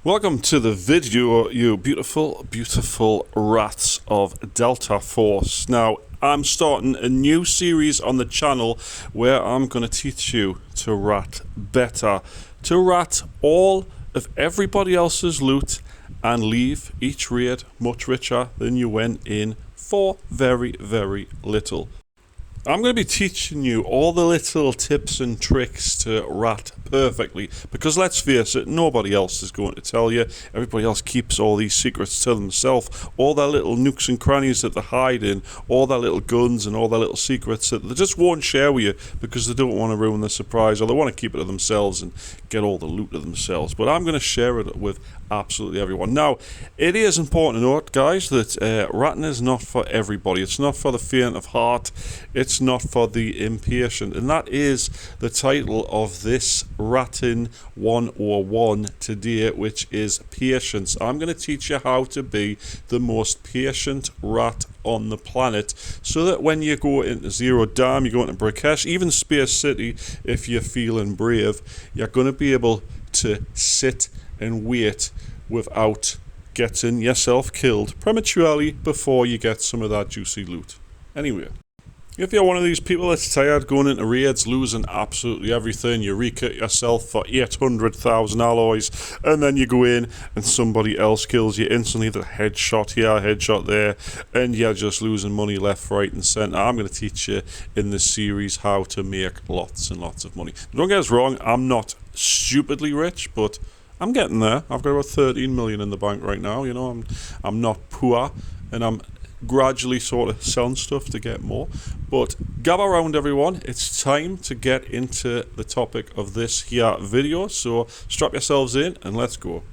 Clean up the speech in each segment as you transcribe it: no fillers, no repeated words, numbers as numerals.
Welcome to the video, you beautiful, beautiful rats of Delta Force. Now, I'm starting a new series on the channel where I'm going to teach you to rat better, to rat all of everybody else's loot and leave each raid much richer than you went in for very, very little. I'm going to be teaching you all the little tips and tricks to rat perfectly, because let's face it, nobody else is going to tell you. Everybody else keeps all these secrets to themselves, all their little nooks and crannies that they hide in, all their little guns and all their little secrets that they just won't share with you because they don't want to ruin the surprise, or they want to keep it to themselves and get all the loot to themselves. But I'm going to share it with absolutely everyone. Now, it is important to note, guys, that ratting is not for everybody. It's not for the faint of heart. It's not for the impatient. And that is the title of this Ratting 101 today, which is patience. I'm going to teach you how to be the most patient rat on the planet, so that when you go into Zero Dam, you go into Brikesh, even Space City, if you're feeling brave, you're going to be able to sit and wait without getting yourself killed prematurely before you get some of that juicy loot. Anyway, if you're one of these people that's tired going into raids, losing absolutely everything, you re-kit yourself for 800,000 alloys, and then you go in and somebody else kills you instantly, the headshot here, headshot there, and you're just losing money left, right and centre. I'm going to teach you in this series how to make lots and lots of money. Don't get us wrong, I'm not stupidly rich, but I'm getting there. I've got about 13 million in the bank right now. You know, I'm not poor, and I'm gradually sort of selling stuff to get more. But gather around, everyone. It's time to get into the topic of this here video. So strap yourselves in and let's go.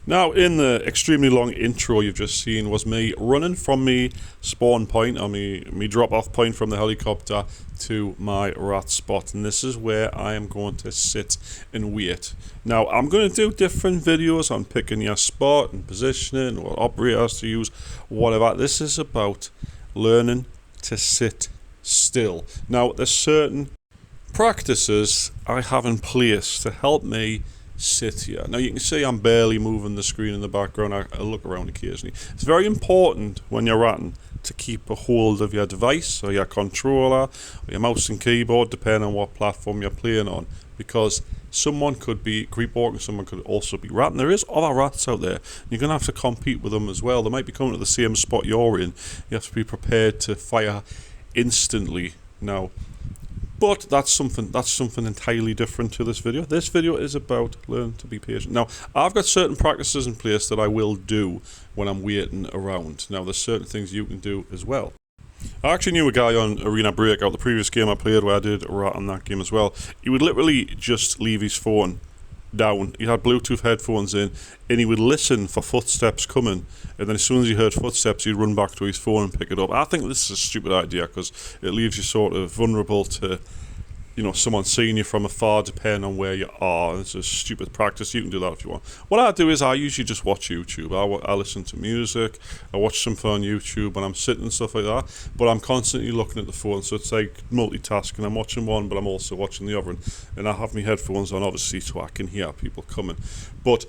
Now, in the extremely long intro you've just seen was me running from me spawn point, or me drop-off point from the helicopter to my rat spot, and this is where I am going to sit and wait. Now, I'm going to do different videos on picking your spot and positioning, what operators to use, whatever. This is about learning to sit still. Now, there's certain practices I have in place to help me sit here. Now you can see I'm barely moving the screen in the background. I look around occasionally. It's very important when you're ratting to keep a hold of your device or your controller or your mouse and keyboard, depending on what platform you're playing on, because someone could be creep walking, someone could also be ratting. There is other rats out there. You're going to have to compete with them as well. They might be coming to the same spot you're in. You have to be prepared to fire instantly. Now, but that's something entirely different to this video. This video is about learn to be patient. Now, I've got certain practices in place that I will do when I'm waiting around. Now, there's certain things you can do as well. I actually knew a guy on Arena Breakout, the previous game I played where I did a rat on that game as well. He would literally just leave his phone down. He had Bluetooth headphones in, and he would listen for footsteps coming, and then as soon as he heard footsteps, he'd run back to his phone and pick it up. I think this is a stupid idea, because it leaves you sort of vulnerable to, you know, someone seeing you from afar, depending on where you are. It's a stupid practice. You can do that if you want. What I do is I usually just watch YouTube. I listen to music, I watch something on YouTube when I'm sitting and stuff like that, but I'm constantly looking at the phone, so it's like multitasking. I'm watching one, but I'm also watching the other, and I have my headphones on, obviously, so I can hear people coming. But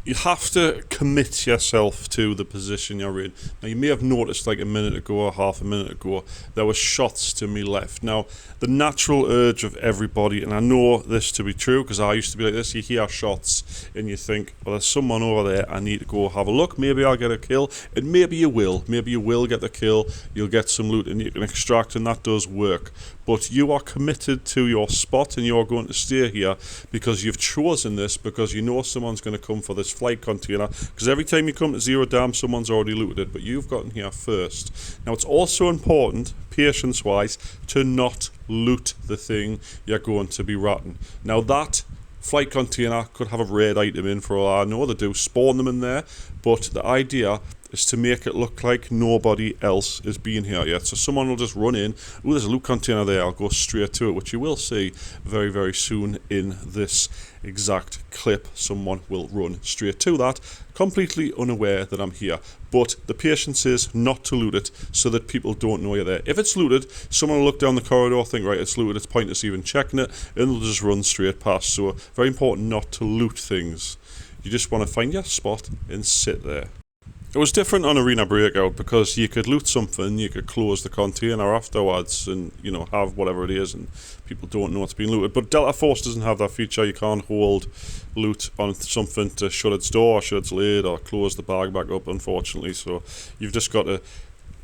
you have to commit yourself to the position you're in. Now, you may have noticed like a minute ago or half a minute ago, there were shots to me left. Now, the natural urge of everybody, and I know this to be true because I used to be like this, you hear shots and you think, well, there's someone over there, I need to go have a look, maybe I'll get a kill, and maybe you will get the kill, you'll get some loot and you can extract, and that does work. But you are committed to your spot and you're going to stay here because you've chosen this, because you know someone's going to come for this flight container, because every time you come to Zero Dam, someone's already looted it, but you've gotten here first. Now, it's also important, patience wise, to not loot the thing you're going to be ratting. Now, that flight container could have a raid item in, for all I know. They do spawn them in there, but the idea is to make it look like nobody else is being here yet. So someone will just run in, oh, there's a loot container there, I'll go straight to it, which you will see very, very soon in this exact clip. Someone will run straight to that, completely unaware that I'm here. But the patience is not to loot it so that people don't know you're there. If it's looted, someone will look down the corridor, think, right, it's looted, it's pointless even checking it, and they'll just run straight past. So very important not to loot things. You just want to find your spot and sit there. It was different on Arena Breakout because you could loot something, you could close the container afterwards and, you know, have whatever it is and people don't know it's been looted. But Delta Force doesn't have that feature. You can't hold loot on something to shut its door, shut its lid, or close the bag back up, unfortunately. So you've just got to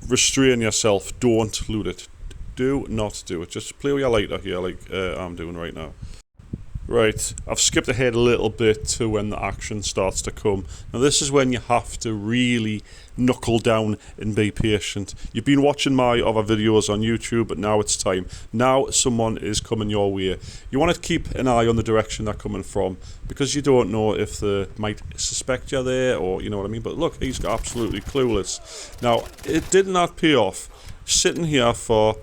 restrain yourself. Don't loot it. Do not do it. Just play with your lighter here like I'm doing right now. Right, I've skipped ahead a little bit to when the action starts to come. Now this is when you have to really knuckle down and be patient. You've been watching my other videos on YouTube, but now it's time. Now someone is coming your way. You want to keep an eye on the direction they're coming from, because you don't know if they might suspect you're there, or you know what I mean. But look, he's absolutely clueless. Now, it did not pay off. Sitting here for,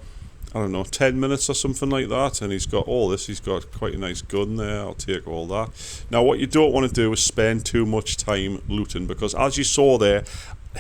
I don't know, 10 minutes or something like that, and he's got all this. He's got quite a nice gun there. I'll take all that. Now, what you don't want to do is spend too much time looting, because as you saw there,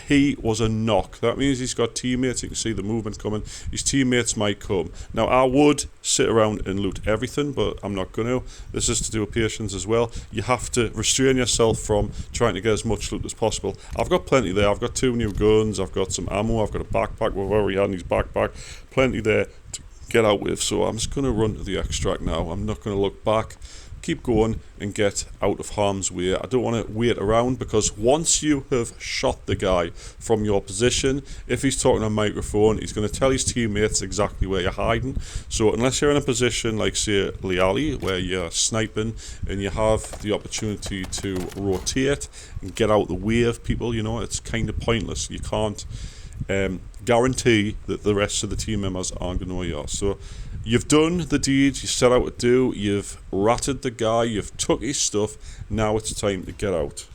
he was a knock. That means he's got teammates. You can see the movement coming. His teammates might come. Now, I would sit around and loot everything, but I'm not going to. This is to do with patience as well. You have to restrain yourself from trying to get as much loot as possible. I've got plenty there. I've got 2 new guns. I've got some ammo. I've got a backpack with whatever he had in his backpack. Plenty there to get out with. So I'm just going to run to the extract now. I'm not going to look back. Keep going and get out of harm's way. I don't want to wait around, because once you have shot the guy from your position, if he's talking on microphone, he's going to tell his teammates exactly where you're hiding. So unless you're in a position like, say, Leali, where you're sniping and you have the opportunity to rotate and get out the way of people, you know, it's kind of pointless. You can't guarantee that the rest of the team members aren't going to know you are. So you've done the deeds you set out to do, you've ratted the guy, you've took his stuff, now it's time to get out.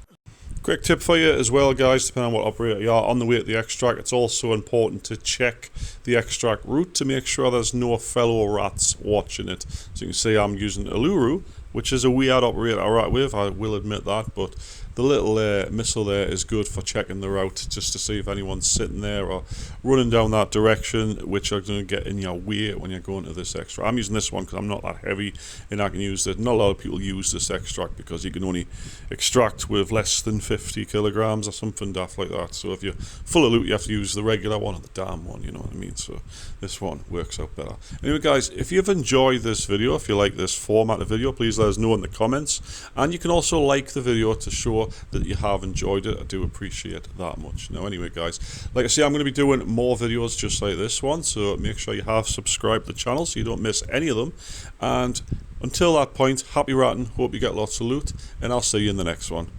Quick tip for you as well, guys, depending on what operator you are, on the way to the extract, it's also important to check the extract route to make sure there's no fellow rats watching it. So you can see I'm using Uluru, which is a weird operator to rat with, I will admit that, but the little missile there is good for checking the route, just to see if anyone's sitting there or running down that direction, which are going to get in your way when you're going to this extract. I'm using this one because I'm not that heavy and I can use it. Not a lot of people use this extract because you can only extract with less than 50 kilograms or something daft like that. So if you're full of loot, you have to use the regular one or the damn one, you know what I mean? So this one works out better. Anyway, guys, if you've enjoyed this video, if you like this format of video, please let us know in the comments. And you can also like the video to show that you have enjoyed it. I do appreciate that much. Now anyway, guys, like I say, I'm going to be doing more videos just like this one, so make sure you have subscribed to the channel so you don't miss any of them. And until that point, happy ratting, hope you get lots of loot, and I'll see you in the next one.